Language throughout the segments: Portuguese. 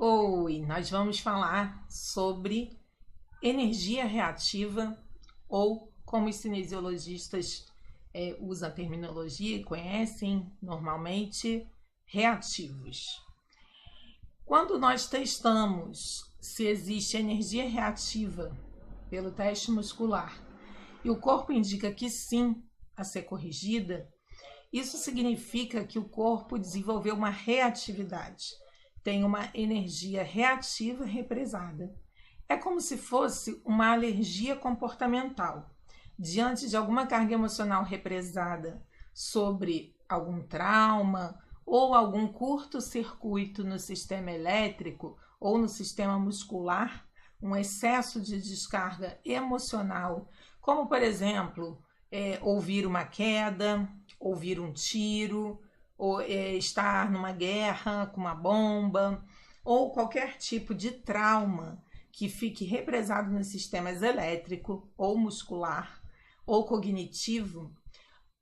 Oi, nós vamos falar sobre energia reativa ou como os cinesiologistas usam a terminologia e conhecem normalmente, reativos. Quando nós testamos se existe energia reativa pelo teste muscular e o corpo indica que sim, a ser corrigida, isso significa que o corpo desenvolveu uma reatividade, tem uma energia reativa represada. É como se fosse uma alergia comportamental. Diante de alguma carga emocional represada sobre algum trauma ou algum curto-circuito no sistema elétrico ou no sistema muscular, um excesso de descarga emocional, como por exemplo, ouvir uma queda, ouvir um tiro, ou estar numa guerra com uma bomba, ou qualquer tipo de trauma que fique represado nos sistemas elétrico ou muscular ou cognitivo,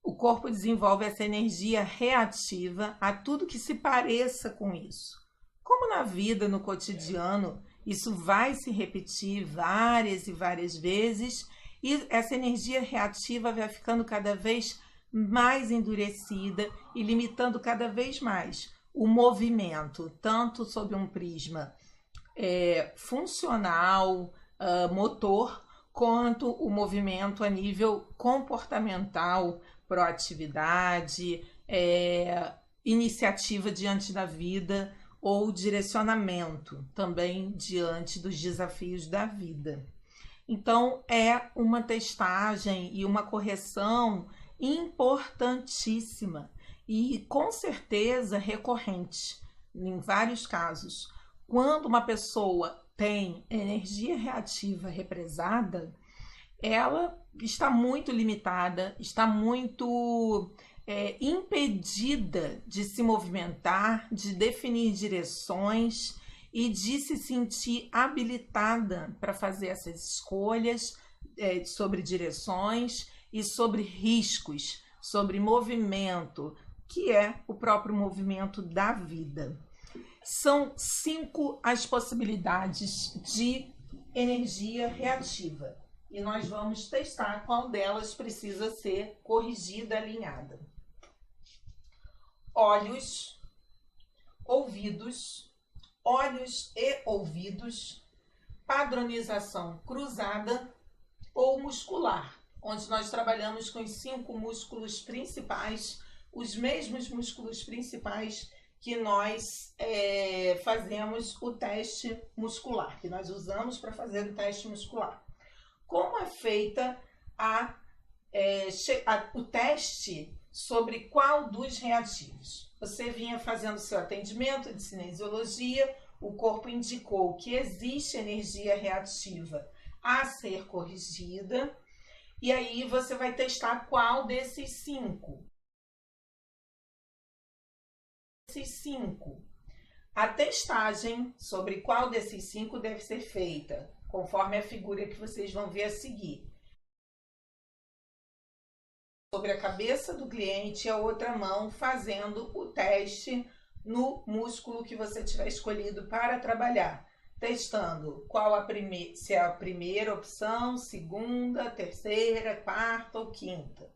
o corpo desenvolve essa energia reativa a tudo que se pareça com isso. Como na vida, no cotidiano, isso vai se repetir várias e várias vezes e essa energia reativa vai ficando cada vez mais endurecida e limitando cada vez mais o movimento, tanto sob um prisma funcional, motor, quanto o movimento a nível comportamental, proatividade, iniciativa diante da vida ou direcionamento também diante dos desafios da vida. Então, é uma testagem e uma correção importantíssima e com certeza recorrente em vários casos. Quando uma pessoa tem energia reativa represada, ela está muito limitada, está muito impedida de se movimentar, de definir direções e de se sentir habilitada para fazer essas escolhas sobre direções e sobre riscos, sobre movimento, que é o próprio movimento da vida. São 5 as possibilidades de energia reativa e nós vamos testar qual delas precisa ser corrigida, alinhada. Olhos, ouvidos, olhos e ouvidos, padronização cruzada ou muscular, onde nós trabalhamos com os 5 músculos principais, os mesmos músculos principais que nós fazemos o teste muscular, que nós usamos para fazer o teste muscular. Como é feita o teste sobre qual dos reativos? Você vinha fazendo seu atendimento de cinesiologia, o corpo indicou que existe energia reativa a ser corrigida, e aí você vai testar qual desses 5. A testagem sobre qual desses 5 deve ser feita, conforme a figura que vocês vão ver a seguir. Sobre a cabeça do cliente e a outra mão fazendo o teste no músculo que você tiver escolhido para trabalhar. Testando se é a primeira opção, segunda, terceira, quarta ou quinta.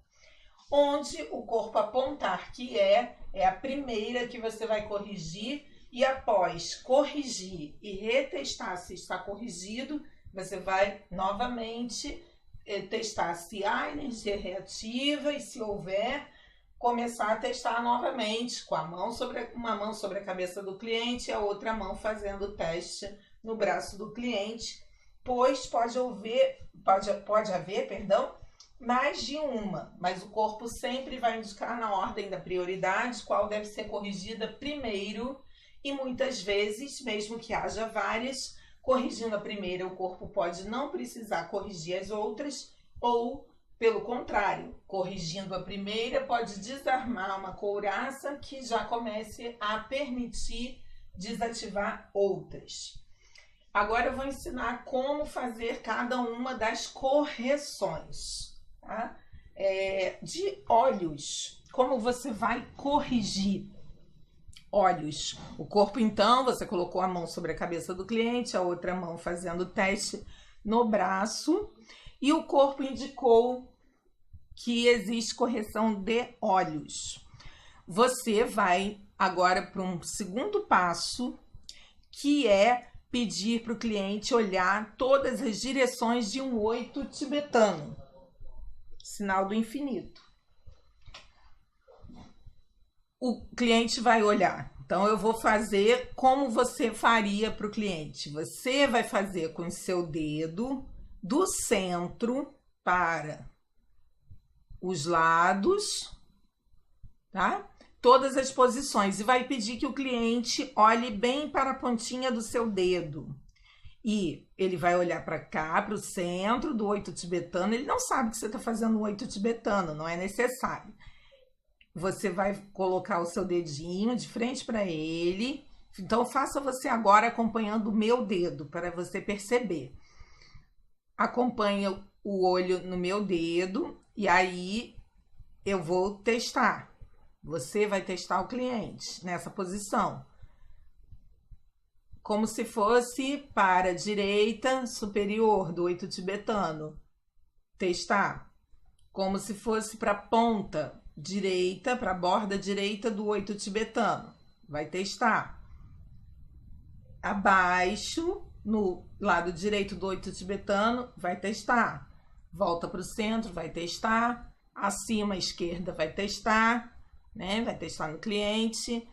Onde o corpo apontar que é a primeira que você vai corrigir e após corrigir e retestar se está corrigido, você vai novamente testar se há energia reativa e se houver, começar a testar novamente com uma mão sobre a cabeça do cliente e a outra mão fazendo o teste no braço do cliente, pois pode haver, mais de uma, mas o corpo sempre vai indicar na ordem da prioridade qual deve ser corrigida primeiro e muitas vezes, mesmo que haja várias, corrigindo a primeira, o corpo pode não precisar corrigir as outras ou, pelo contrário, corrigindo a primeira pode desarmar uma couraça que já comece a permitir desativar outras. Agora eu vou ensinar como fazer cada uma das correções. Tá? De olhos, como você vai corrigir olhos. O corpo, então, você colocou a mão sobre a cabeça do cliente, a outra mão fazendo o teste no braço, e o corpo indicou que existe correção de olhos. Você vai agora para um segundo passo, que é pedir para o cliente olhar todas as direções de um 8 tibetano, sinal do infinito. O cliente vai olhar. Então, eu vou fazer como você faria para o cliente. Você vai fazer com o seu dedo do centro para os lados, tá? Todas as posições. E vai pedir que o cliente olhe bem para a pontinha do seu dedo. E ele vai olhar para cá, para o centro do 8 tibetano. Ele não sabe que você está fazendo um 8 tibetano, não é necessário. Você vai colocar o seu dedinho de frente para ele. Então, faça você agora acompanhando o meu dedo, para você perceber. Acompanha o olho no meu dedo e aí eu vou testar. Você vai testar o cliente nessa posição. Como se fosse para a direita superior do 8 tibetano. Testar. Como se fosse para a ponta direita, para a borda direita do 8 tibetano. Vai testar. Abaixo, no lado direito do 8 tibetano, vai testar. Volta para o centro, vai testar. Acima à esquerda, vai testar, né? Vai testar no cliente.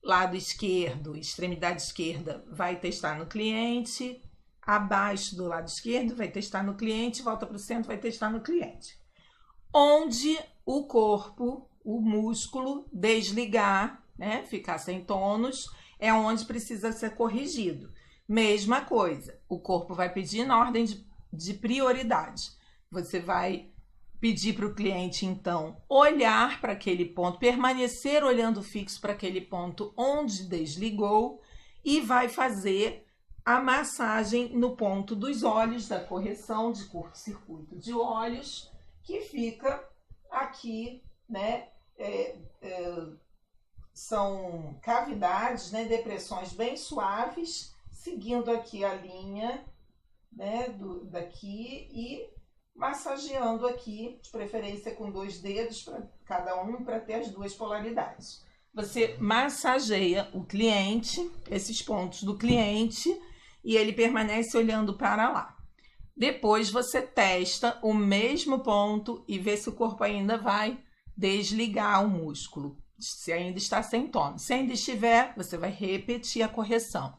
Lado esquerdo, extremidade esquerda, vai testar no cliente. Abaixo do lado esquerdo, vai testar no cliente. Volta para o centro, vai testar no cliente. Onde o corpo, o músculo, desligar, né? Ficar sem tônus, é onde precisa ser corrigido. Mesma coisa, o corpo vai pedir na ordem de prioridade. Você vai pedir para o cliente, então, olhar para aquele ponto, permanecer olhando fixo para aquele ponto onde desligou e vai fazer a massagem no ponto dos olhos, da correção de curto-circuito de olhos, que fica aqui, né? São cavidades, né? Depressões bem suaves, seguindo aqui a linha, né? Daqui e massageando aqui, de preferência com 2 dedos para cada um, para ter as 2 polaridades. Você massageia o cliente, esses pontos do cliente, e ele permanece olhando para lá. Depois você testa o mesmo ponto e vê se o corpo ainda vai desligar o músculo, se ainda está sem tônus. Se ainda estiver, você vai repetir a correção.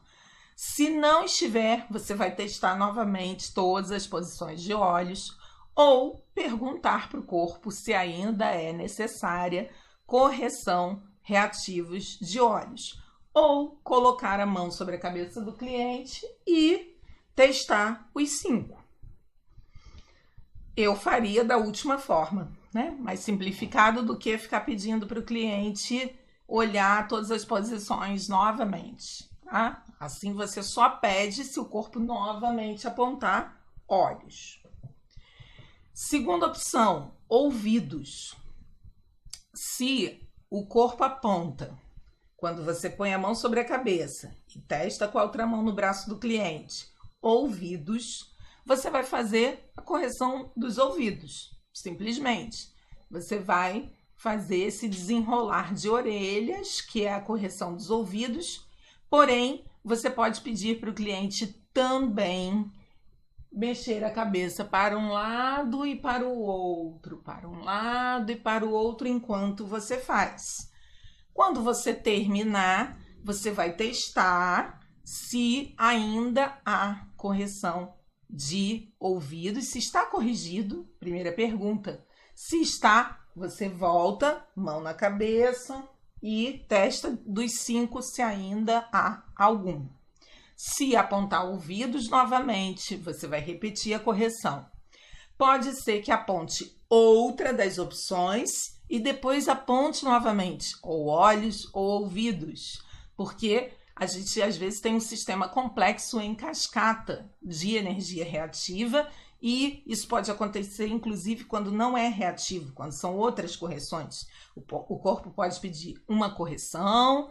Se não estiver, você vai testar novamente todas as posições de olhos ou perguntar para o corpo se ainda é necessária correção reativos de olhos. Ou colocar a mão sobre a cabeça do cliente e testar os 5. Eu faria da última forma, né? Mais simplificado do que ficar pedindo para o cliente olhar todas as posições novamente, tá? Assim você só pede se o corpo novamente apontar olhos. Segunda opção, ouvidos. Se o corpo aponta, quando você põe a mão sobre a cabeça e testa com a outra mão no braço do cliente, ouvidos, você vai fazer a correção dos ouvidos, simplesmente. Você vai fazer esse desenrolar de orelhas, que é a correção dos ouvidos, porém, você pode pedir para o cliente também mexer a cabeça para um lado e para o outro, para um lado e para o outro, enquanto você faz. Quando você terminar, você vai testar se ainda há correção de ouvidos, se está corrigido, primeira pergunta. Se está, você volta, mão na cabeça e testa dos 5 se ainda há algum. Se apontar ouvidos novamente, você vai repetir a correção. Pode ser que aponte outra das opções e depois aponte novamente, ou olhos ou ouvidos, porque a gente às vezes tem um sistema complexo em cascata de energia reativa e isso pode acontecer inclusive quando não é reativo, quando são outras correções. O corpo pode pedir uma correção,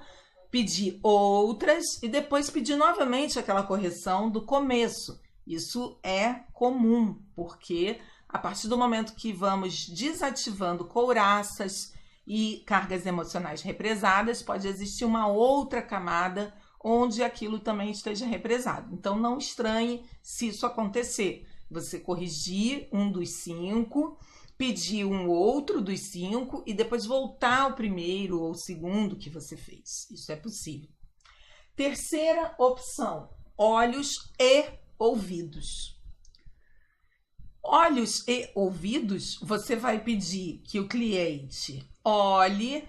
pedir outras e depois pedir novamente aquela correção do começo. Isso é comum, porque a partir do momento que vamos desativando couraças e cargas emocionais represadas, pode existir uma outra camada onde aquilo também esteja represado. Então, não estranhe se isso acontecer. Você corrigir um dos 5, pedir um outro dos 5 e depois voltar ao primeiro ou segundo que você fez. Isso é possível. Terceira opção, olhos e ouvidos. Olhos e ouvidos, você vai pedir que o cliente olhe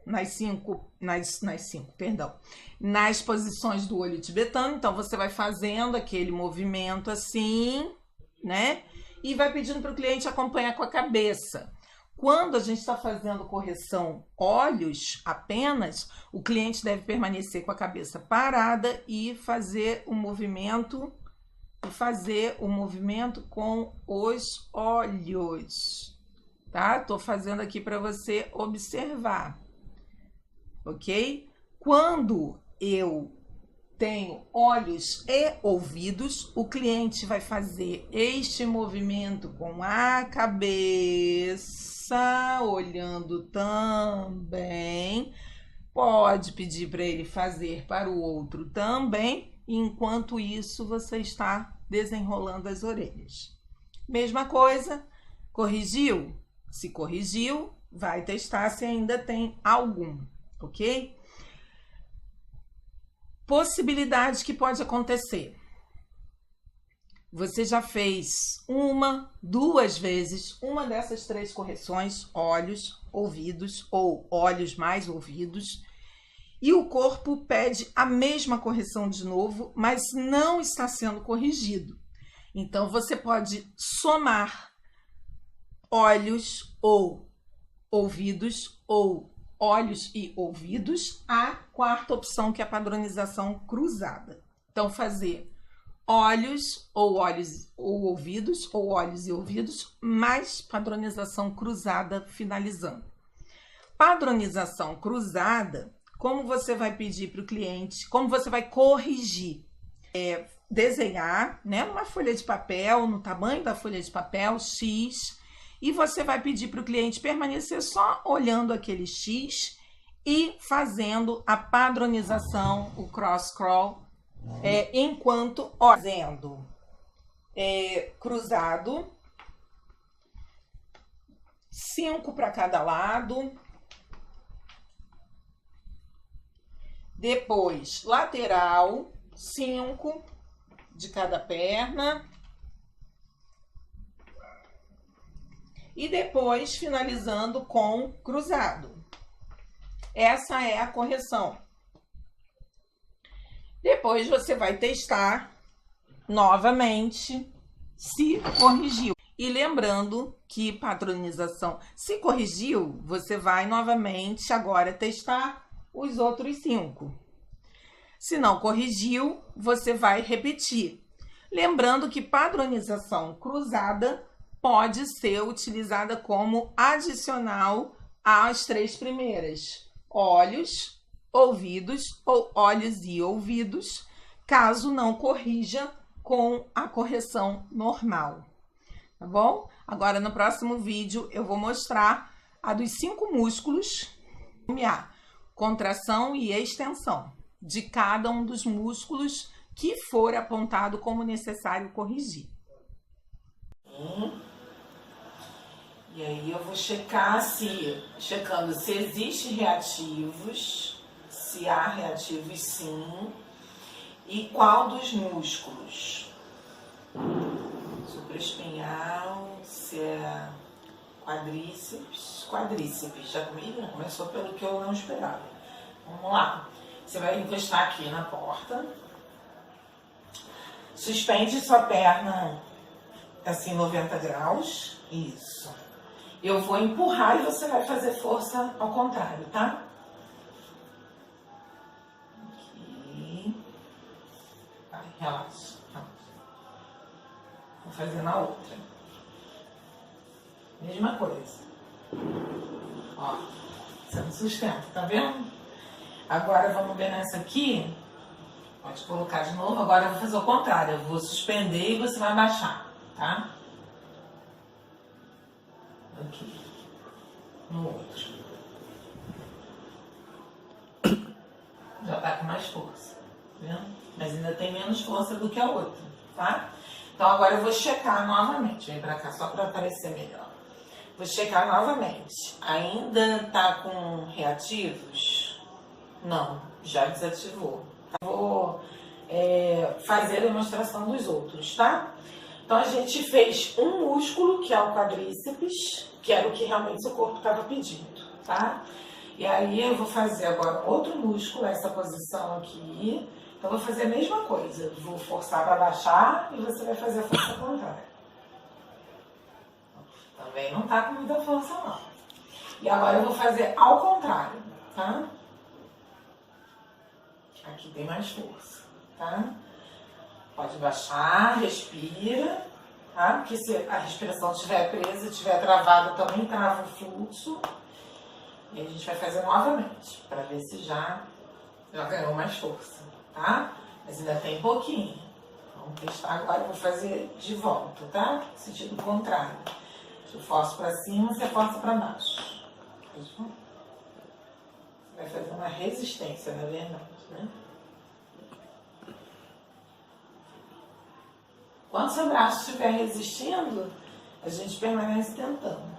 nas posições do olho tibetano. Então, você vai fazendo aquele movimento assim, né? E vai pedindo para o cliente acompanhar com a cabeça. Quando a gente está fazendo correção olhos apenas, o cliente deve permanecer com a cabeça parada e fazer o movimento com os olhos, tá? Tô fazendo aqui para você observar, ok? Quando eu tenho olhos e ouvidos, o cliente vai fazer este movimento com a cabeça, olhando também. Pode pedir para ele fazer para o outro também. Enquanto isso, você está desenrolando as orelhas. Mesma coisa, corrigiu? Se corrigiu, vai testar se ainda tem algum, ok? Possibilidades que pode acontecer. Você já fez 1, 2 vezes uma dessas 3 correções, olhos, ouvidos ou olhos mais ouvidos, e o corpo pede a mesma correção de novo, mas não está sendo corrigido. Então, você pode somar olhos ou ouvidos, ou olhos e ouvidos, a quarta opção, que é a padronização cruzada. Então, fazer olhos ou ouvidos, ou olhos e ouvidos, mais padronização cruzada finalizando. Padronização cruzada, como você vai pedir para o cliente, como você vai corrigir? Desenhar, né, numa folha de papel, no tamanho da folha de papel, X, e você vai pedir para o cliente permanecer só olhando aquele X e fazendo a padronização, o cross-crawl, enquanto fazendo cruzado, 5 para cada lado. Depois, lateral, 5 de cada perna. E depois, finalizando com cruzado. Essa é a correção. Depois, você vai testar novamente se corrigiu. E lembrando que padronização, se corrigiu, você vai novamente agora testar os outros 5. Se não corrigiu, você vai repetir. Lembrando que padronização cruzada pode ser utilizada como adicional às 3 primeiras. Olhos, ouvidos ou olhos e ouvidos, caso não corrija com a correção normal. Tá bom? Agora, no próximo vídeo, eu vou mostrar a dos 5 músculos, contração e extensão de cada um dos músculos que for apontado como necessário corrigir. E aí eu vou checando se existem reativos, se há reativos sim, e qual dos músculos. Supraespinhal, se é quadríceps, já começou pelo que eu não esperava. Vamos lá. Você vai encostar aqui na porta. Suspende sua perna assim 90 graus. Isso. Eu vou empurrar e você vai fazer força ao contrário, tá? Aqui. Vai, relaxa. Vou fazer na outra. Mesma coisa. Ó, você não sustenta, tá vendo? Agora vamos ver nessa aqui. Pode colocar de novo. Agora eu vou fazer o contrário. Eu vou suspender e você vai baixar, tá? Aqui. No outro. Já tá com mais força, tá vendo? Mas ainda tem menos força do que a outra, tá? Então agora eu vou checar novamente. Vem pra cá só pra aparecer melhor. Vou checar novamente. Ainda tá com reativos? Não, já desativou. Vou fazer a demonstração dos outros, tá? Então a gente fez um músculo, que é o quadríceps, que era o que realmente seu corpo estava pedindo, tá? E aí eu vou fazer agora outro músculo, essa posição aqui. Então eu vou fazer a mesma coisa. Vou forçar para baixar e você vai fazer a força contrária. Também não tá com muita força não. E agora eu vou fazer ao contrário, tá? Aqui tem mais força, tá? Pode baixar, respira, tá? Porque se a respiração estiver presa, estiver travada, também trava o fluxo. E a gente vai fazer novamente, para ver se já ganhou mais força, tá? Mas ainda tem pouquinho. Vamos testar agora, eu vou fazer de volta, tá? Sentido contrário. Eu forço para cima, você força para baixo. Você vai fazer uma resistência, na verdade, né? Quando seu braço estiver resistindo, a gente permanece tentando.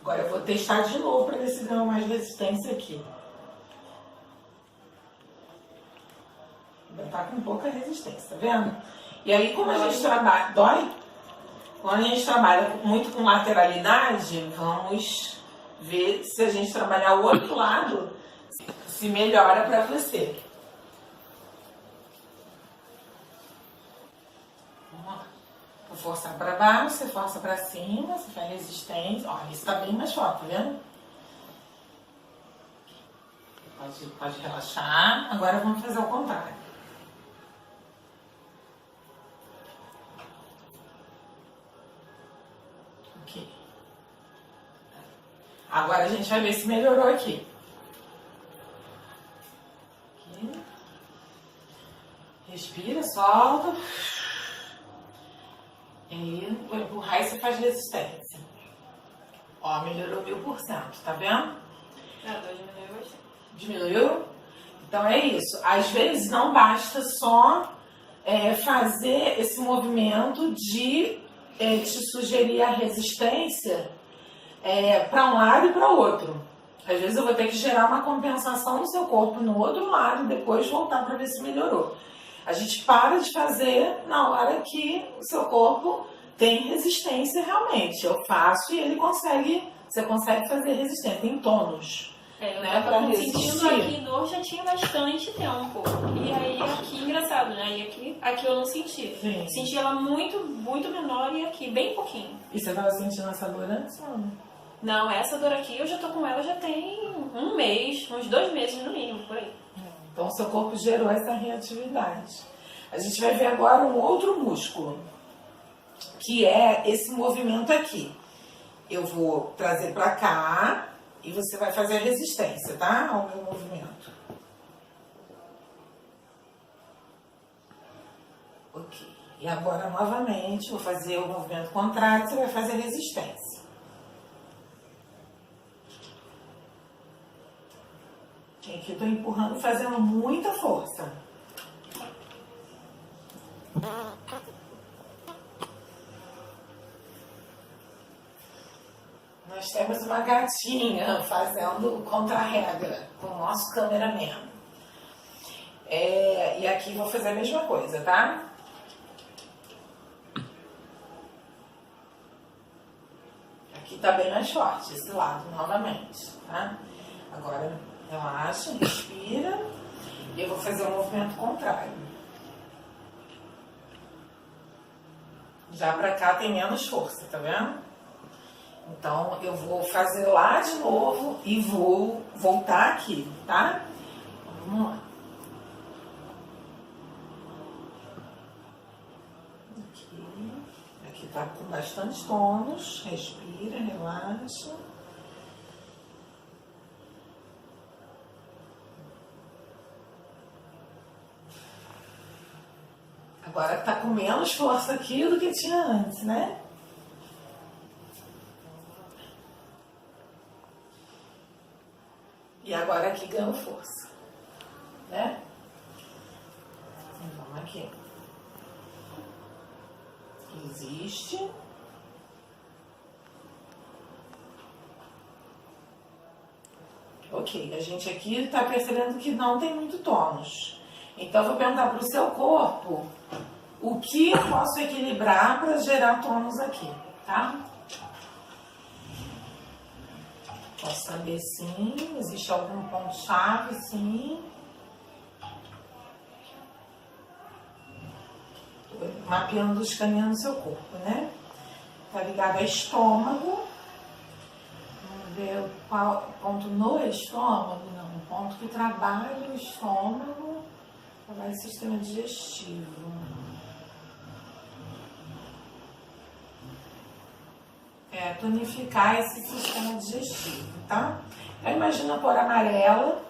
Agora eu vou testar de novo para ver se ganha mais resistência aqui. Ainda tá com pouca resistência, tá vendo? E aí, como a gente trabalha... Dói? Quando a gente trabalha muito com lateralidade, vamos ver se a gente trabalhar o outro lado, se melhora para você. Vamos lá. Vou forçar para baixo, você força para cima, você faz resistência. Ó, isso tá bem mais forte, tá vendo? Pode relaxar. Agora vamos fazer o contrário. Aqui. Agora a gente vai ver se melhorou aqui. Respira, solta. E vou empurrar e você faz resistência. Ó, melhorou 1000%, tá vendo? Diminuiu bastante. Diminuiu? Então é isso. Às vezes não basta só fazer esse movimento de te sugerir a resistência para um lado e para o outro. Às vezes eu vou ter que gerar uma compensação no seu corpo no outro lado e depois voltar para ver se melhorou. A gente para de fazer na hora que o seu corpo tem resistência realmente. Eu faço e você consegue fazer resistência, tem tônus. Eu né, tava para sentindo resistir. aqui dor já tinha bastante tempo. E aí aqui, engraçado, né? E aqui eu não senti. Sim. Senti ela muito, muito menor e aqui, bem pouquinho. E você estava sentindo essa dor antes? Não, essa dor aqui eu já tô com ela já tem um mês, uns 2 meses no mínimo, por aí. Então o seu corpo gerou essa reatividade. A gente vai ver agora um outro músculo, que é esse movimento aqui. Eu vou trazer para cá e você vai fazer a resistência, tá? Ao meu movimento. Ok. E agora, novamente, vou fazer o movimento contrário, você vai fazer a resistência. Aqui eu tô empurrando, fazendo muita força. Nós temos uma gatinha fazendo contra-regra com o nosso cameraman. E aqui vou fazer a mesma coisa, tá? Aqui tá bem mais forte, esse lado, novamente, tá? Agora, relaxa, respira. E eu vou fazer o movimento contrário. Já pra cá tem menos força, tá vendo? Então, eu vou fazer lá de novo e vou voltar aqui, tá? Vamos lá. Aqui tá com bastante tônus. Respira, relaxa. Agora tá com menos força aqui do que tinha antes, né? E agora aqui ganhou força, né? Então aqui. Existe. Ok, a gente aqui está percebendo que não tem muito tônus. Então, eu vou perguntar para o seu corpo o que eu posso equilibrar para gerar tônus aqui, tá? Posso saber sim, existe algum ponto-chave, sim. Tô mapeando, escaneando o seu corpo, né? Tá ligado ao estômago. Vamos ver qual ponto no estômago, não. Um ponto que trabalha o estômago, trabalha o sistema digestivo. Tonificar esse sistema digestivo, tá? Então, imagina a cor amarela.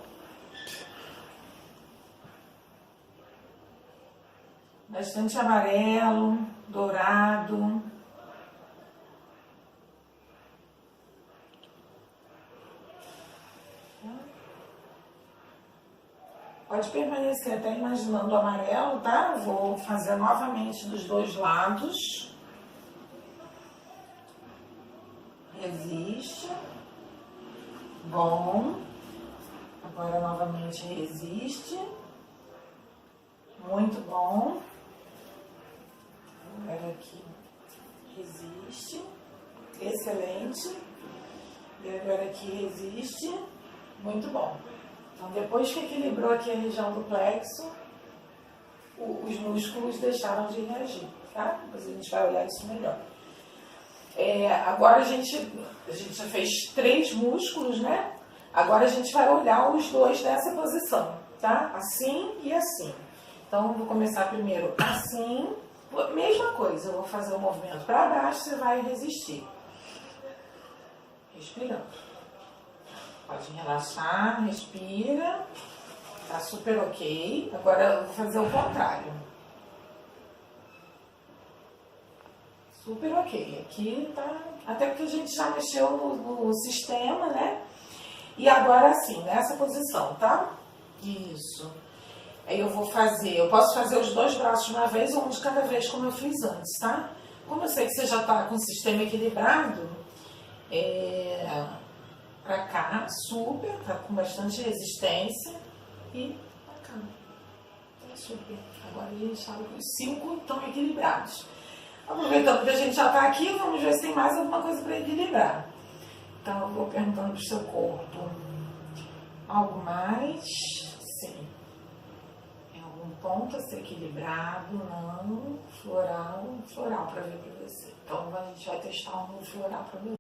Bastante amarelo, dourado. Pode permanecer até imaginando o amarelo, tá? Vou fazer novamente dos dois lados. Resiste. Bom. Agora novamente resiste. Muito bom. Agora aqui. Resiste. Excelente. E agora aqui resiste. Muito bom. Então, depois que equilibrou aqui a região do plexo, os músculos deixaram de reagir, tá? Depois a gente vai olhar isso melhor. Agora a gente já fez 3 músculos, né? Agora a gente vai olhar os dois nessa posição, tá? Assim e assim. Então, eu vou começar primeiro assim. Mesma coisa, eu vou fazer o movimento para baixo, você vai resistir. Respirando. Pode relaxar, respira. Tá super ok. Agora eu vou fazer o contrário. Super ok. Aqui tá. Até porque a gente já mexeu no sistema, né? E agora sim, nessa posição, tá? Isso. Aí eu vou fazer. Eu posso fazer os 2 braços de uma vez ou um de cada vez, como eu fiz antes, tá? Como eu sei que você já tá com o sistema equilibrado, pra cá, super, tá com bastante resistência. E pra cá. Tá super. Agora a gente sabe que os 5 estão equilibrados. Aproveitando que a gente já está aqui, vamos ver se tem mais alguma coisa para equilibrar. Então, eu vou perguntando para o seu corpo. Algo mais? Sim. Tem algum ponto a ser equilibrado? Não. Floral. Floral para ver para você. Então, a gente vai testar um floral para ver.